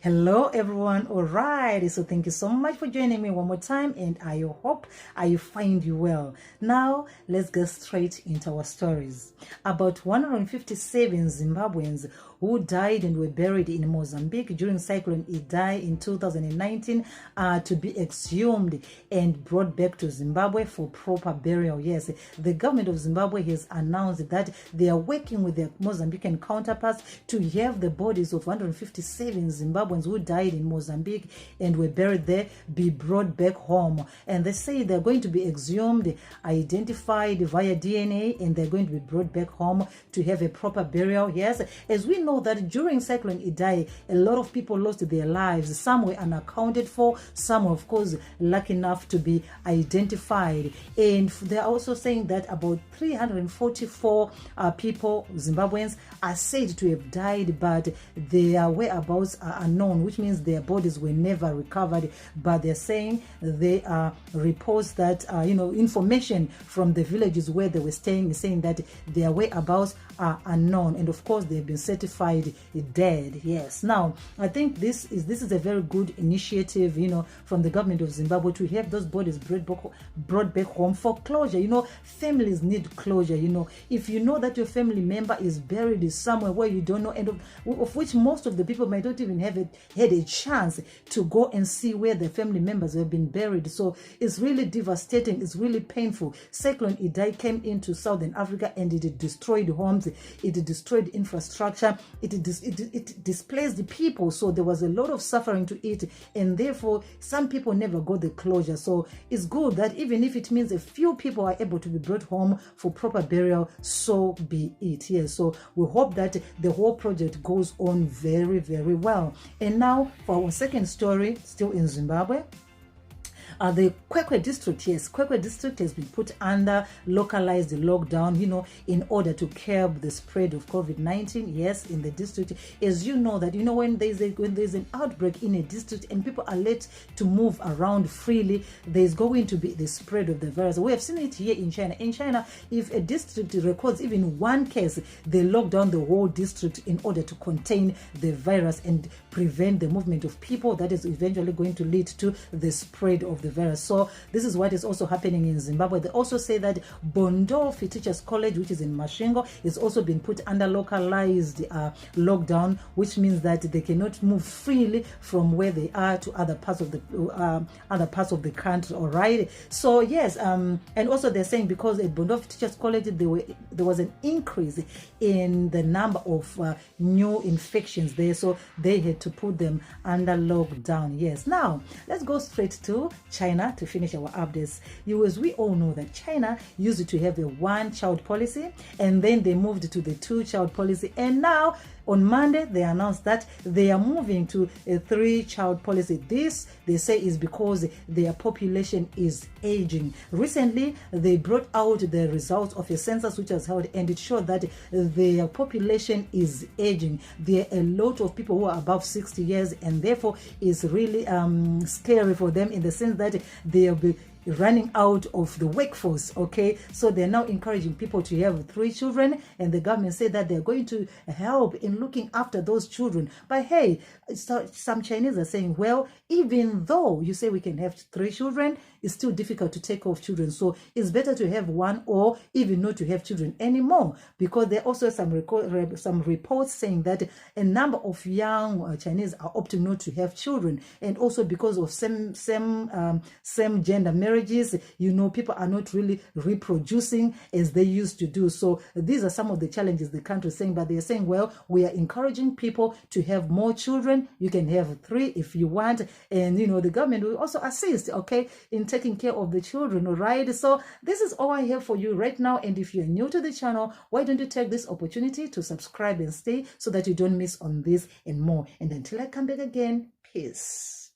Hello everyone. All right, so thank you so much for joining me one more time, and I hope I find you well. Now let's get straight into our stories. About 157 Zimbabweans who died and were buried in Mozambique during Cyclone Idai in 2019 are to be exhumed and brought back to Zimbabwe for proper burial. Yes, the government of Zimbabwe has announced that they are working with their Mozambican counterparts to have the bodies of 157 Zimbabweans who died in Mozambique and were buried there be brought back home. And they say they're going to be exhumed, identified via DNA, and they're going to be brought back home to have a proper burial. Yes, as we know that during Cyclone Idai, a lot of people lost their lives. Some were unaccounted for, some were, of course, lucky enough to be identified. And they're also saying that about 344 people, Zimbabweans, are said to have died, but their whereabouts are unknown, which means their bodies were never recovered. But they're saying they are reports that information from the villages where they were staying is saying that their whereabouts are unknown, and of course they've been certified dead. Yes, now I think this is a very good initiative, from the government of Zimbabwe to have those bodies brought back home for closure. Families need closure. If you know that your family member is buried somewhere where you don't know, and of which most of the people might not even have had a chance to go and see where their family members have been buried. So it's really devastating, it's really painful. Cyclone Idai came into Southern Africa and it destroyed homes, it destroyed infrastructure, it displaced the people. So there was a lot of suffering to it, and therefore some people never got the closure. So it's good that even if it means a few people are able to be brought home for proper burial, so be it. Yes, so we hope that the whole project goes on very, very well. And now for our second story, still in Zimbabwe. The Kwekwe district, yes, Kwekwe district has been put under localized lockdown, in order to curb the spread of COVID-19. Yes, in the district, as you know that, when there's an outbreak in a district and people are let to move around freely, there's going to be the spread of the virus. We have seen it here in China. In China, if a district records even one case, they lock down the whole district in order to contain the virus and prevent the movement of people that is eventually going to lead to the spread of the virus. So this is what is also happening in Zimbabwe. They also say that Bondofi Teachers College, which is in Masvingo, is also been put under localized lockdown, which means that they cannot move freely from where they are to other parts of the country. All right. So yes, and also they're saying because at Bondofi Teachers College there was an increase in the number of new infections there, so they had to put them under lockdown. Yes. Now let's go straight to China to finish our updates. As we all know that China used to have a one-child policy, and then they moved to the two-child policy, and now on Monday they announced that they are moving to a three-child policy. This, they say, is because their population is aging. Recently they brought out the results of a census which was held, and it showed that their population is aging. There are a lot of people who are above 60 years, and therefore it's really scary for them, in the sense that they'll be running out of the workforce. Okay, so they're now encouraging people to have 3 children, and the government said that they're going to help in looking after those children. But hey, some Chinese are saying, well, even though you say we can have 3 children, it's still difficult to take off children, so it's better to have 1 or even not to have children anymore, because there are also some reports saying that a number of young Chinese are opting not to have children, and also because of same gender marriages, people are not really reproducing as they used to do. So these are some of the challenges the country is saying, but they're saying, well, we are encouraging people to have more children. You can have 3 if you want, and the government will also assist, okay, in taking care of the children. All right, so this is all I have for you right now, and if you're new to the channel, why don't you take this opportunity to subscribe and stay so that you don't miss on this and more. And until I come back again, peace.